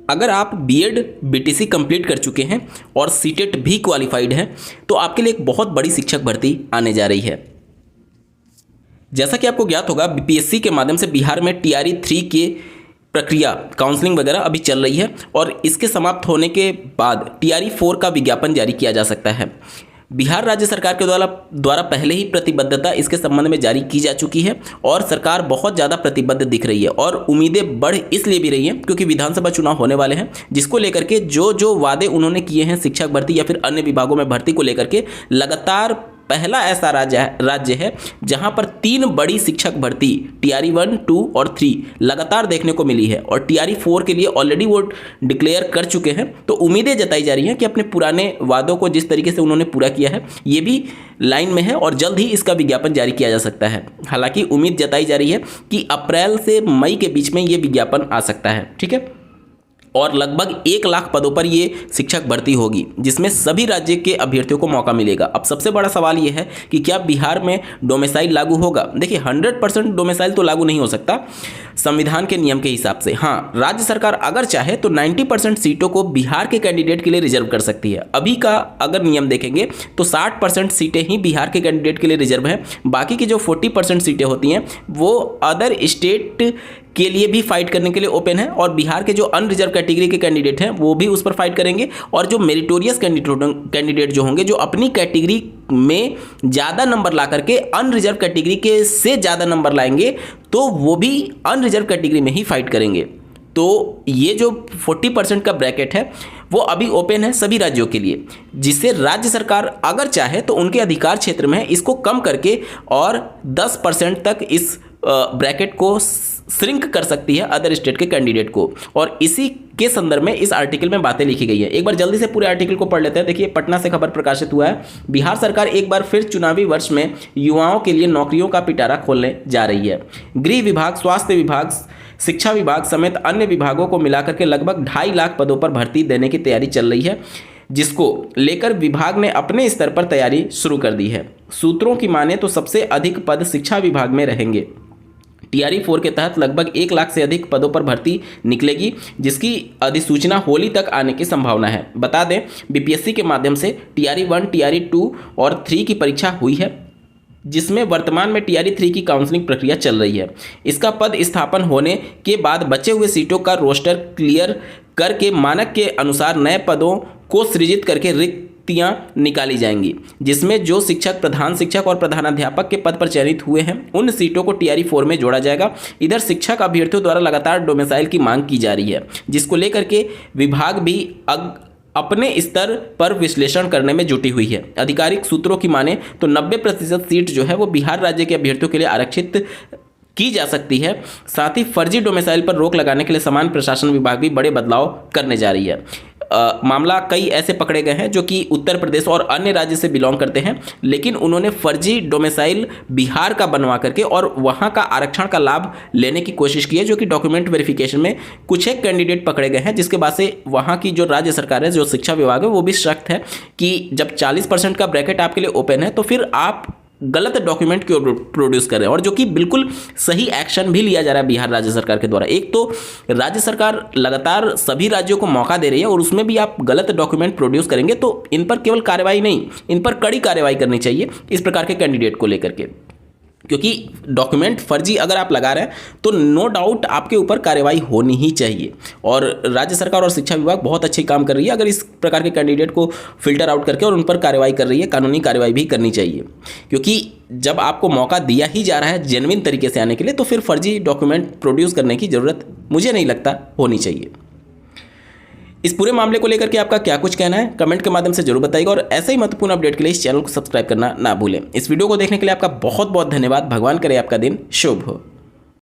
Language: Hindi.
अगर आप बीएड बीटीसी कंप्लीट कर चुके हैं और सीटेट भी क्वालिफाइड हैं तो आपके लिए एक बहुत बड़ी शिक्षक भर्ती आने जा रही है। जैसा कि आपको ज्ञात होगा, बीपीएससी के माध्यम से बिहार में टीआरई 3 के प्रक्रिया काउंसलिंग वगैरह अभी चल रही है और इसके समाप्त होने के बाद टीआरई 4 का विज्ञापन जारी किया जा सकता है। बिहार राज्य सरकार के द्वारा पहले ही प्रतिबद्धता इसके संबंध में जारी की जा चुकी है और सरकार बहुत ज़्यादा प्रतिबद्ध दिख रही है और उम्मीदें बढ़ इसलिए भी रही हैं क्योंकि विधानसभा चुनाव होने वाले हैं, जिसको लेकर के जो वादे उन्होंने किए हैं शिक्षक भर्ती या फिर अन्य विभागों में भर्ती को लेकर के, लगातार पहला ऐसा राज्य है जहां पर 3 बड़ी शिक्षक भर्ती टीआरई 1, 2 और 3 लगातार देखने को मिली है और टीआरई 4 के लिए ऑलरेडी वो डिक्लेयर कर चुके हैं। तो उम्मीदें जताई जा रही हैं कि अपने पुराने वादों को जिस तरीके से उन्होंने पूरा किया है ये भी लाइन में है और जल्द ही इसका विज्ञापन जारी किया जा सकता है। हालांकि उम्मीद जताई जा रही है कि अप्रैल से मई के बीच में ये विज्ञापन आ सकता है, ठीक है। और लगभग 1 लाख पदों पर ये शिक्षक भर्ती होगी जिसमें सभी राज्य के अभ्यर्थियों को मौका मिलेगा। अब सबसे बड़ा सवाल ये है कि क्या बिहार में डोमिसाइल लागू होगा। देखिए 100% डोमिसाइल तो लागू नहीं हो सकता संविधान के नियम के हिसाब से। हाँ, राज्य सरकार अगर चाहे तो 90% सीटों को बिहार के कैंडिडेट के लिए रिजर्व कर सकती है। अभी का अगर नियम देखेंगे तो 60% सीटें ही बिहार के कैंडिडेट के लिए रिजर्व हैं, बाकी की जो 40% सीटें होती हैं वो अदर स्टेट के लिए भी फाइट करने के लिए ओपन है और बिहार के जो अनरिजर्व कैटेगरी के कैंडिडेट हैं वो भी उस पर फाइट करेंगे और जो मेरिटोरियस कैंडिडेट जो होंगे, जो अपनी कैटेगरी में ज़्यादा नंबर ला करके अनरिजर्व कैटेगरी के से ज़्यादा नंबर लाएंगे तो वो भी अनरिजर्व कैटेगरी में ही फाइट करेंगे। तो ये जो 40% का ब्रैकेट है वो अभी ओपन है सभी राज्यों के लिए, जिससे राज्य सरकार अगर चाहे तो उनके अधिकार क्षेत्र में इसको कम करके और 10% तक इस ब्रैकेट को श्रिंक कर सकती है अदर स्टेट के कैंडिडेट को। और इसी के संदर्भ में इस आर्टिकल में बातें लिखी गई है। एक बार जल्दी से पूरे आर्टिकल को पढ़ लेते हैं। देखिए, पटना से खबर प्रकाशित हुआ है, बिहार सरकार एक बार फिर चुनावी वर्ष में युवाओं के लिए नौकरियों का पिटारा खोलने जा रही है। गृह विभाग, स्वास्थ्य विभाग, शिक्षा विभाग समेत अन्य विभागों को मिलाकर के लगभग 2.5 लाख पदों पर भर्ती देने की तैयारी चल रही है, जिसको लेकर विभाग ने अपने स्तर पर तैयारी शुरू कर दी है। सूत्रों की माने तो सबसे अधिक पद शिक्षा विभाग में रहेंगे। टीआरई 4 के तहत लगभग 1 लाख से अधिक पदों पर भर्ती निकलेगी, जिसकी अधिसूचना होली तक आने की संभावना है। बता दें, बीपीएससी के माध्यम से टीआरई 1, टीआरई 2 और 3 की परीक्षा हुई है, जिसमें वर्तमान में टीआरई 3 की काउंसलिंग प्रक्रिया चल रही है। इसका पद स्थापन होने के बाद बचे हुए सीटों का रोस्टर क्लियर करके मानक के अनुसार नए पदों को सृजित करके रिक्तियां निकाली जाएंगी, जिसमें जो शिक्षक, प्रधान शिक्षक और प्रधानाध्यापक के पद पर चयनित हुए हैं उन सीटों को टीआरई 4 में जोड़ा जाएगा। इधर शिक्षक अभ्यर्थियों द्वारा लगातार डोमिसाइल की मांग की जा रही है, जिसको लेकर के विभाग भी अपने स्तर पर विश्लेषण करने में जुटी हुई है। आधिकारिक सूत्रों की माने तो 90% सीट जो है वो बिहार राज्य के अभ्यर्थियों के लिए आरक्षित की जा सकती है। साथ ही फर्जी डोमिसाइल पर रोक लगाने के लिए समान प्रशासन विभाग भी बड़े बदलाव करने जा रही है। मामला कई ऐसे पकड़े गए हैं जो कि उत्तर प्रदेश और अन्य राज्य से बिलोंग करते हैं, लेकिन उन्होंने फर्जी डोमिसाइल बिहार का बनवा करके और वहां का आरक्षण का लाभ लेने की कोशिश की है, जो कि डॉक्यूमेंट वेरिफिकेशन में कुछ एक कैंडिडेट पकड़े गए हैं, जिसके बाद से वहां की जो राज्य सरकार है, जो शिक्षा विभाग है, वो भी सख्त है कि जब 40% का ब्रैकेट आपके लिए ओपन है तो फिर आप गलत डॉक्यूमेंट क्यों प्रोड्यूस कर रहे हैं। और जो कि बिल्कुल सही एक्शन भी लिया जा रहा है बिहार राज्य सरकार के द्वारा। एक तो राज्य सरकार लगातार सभी राज्यों को मौका दे रही है और उसमें भी आप गलत डॉक्यूमेंट प्रोड्यूस करेंगे तो इन पर केवल कार्रवाई नहीं, इन पर कड़ी कार्रवाई करनी चाहिए इस प्रकार के कैंडिडेट को लेकर के, क्योंकि डॉक्यूमेंट फर्जी अगर आप लगा रहे हैं तो नो डाउट आपके ऊपर कार्रवाई होनी ही चाहिए। और राज्य सरकार और शिक्षा विभाग बहुत अच्छी काम कर रही है अगर इस प्रकार के कैंडिडेट को फिल्टर आउट करके और उन पर कार्रवाई कर रही है। कानूनी कार्रवाई भी करनी चाहिए, क्योंकि जब आपको मौका दिया ही जा रहा है जेन्युइन तरीके से आने के लिए तो फिर फर्जी डॉक्यूमेंट प्रोड्यूस करने की ज़रूरत मुझे नहीं लगता होनी चाहिए। इस पूरे मामले को लेकर के आपका क्या कुछ कहना है कमेंट के माध्यम से जरूर बताइएगा और ऐसे ही महत्वपूर्ण अपडेट के लिए इस चैनल को सब्सक्राइब करना ना भूलें। इस वीडियो को देखने के लिए आपका बहुत बहुत धन्यवाद। भगवान करे आपका दिन शुभ हो।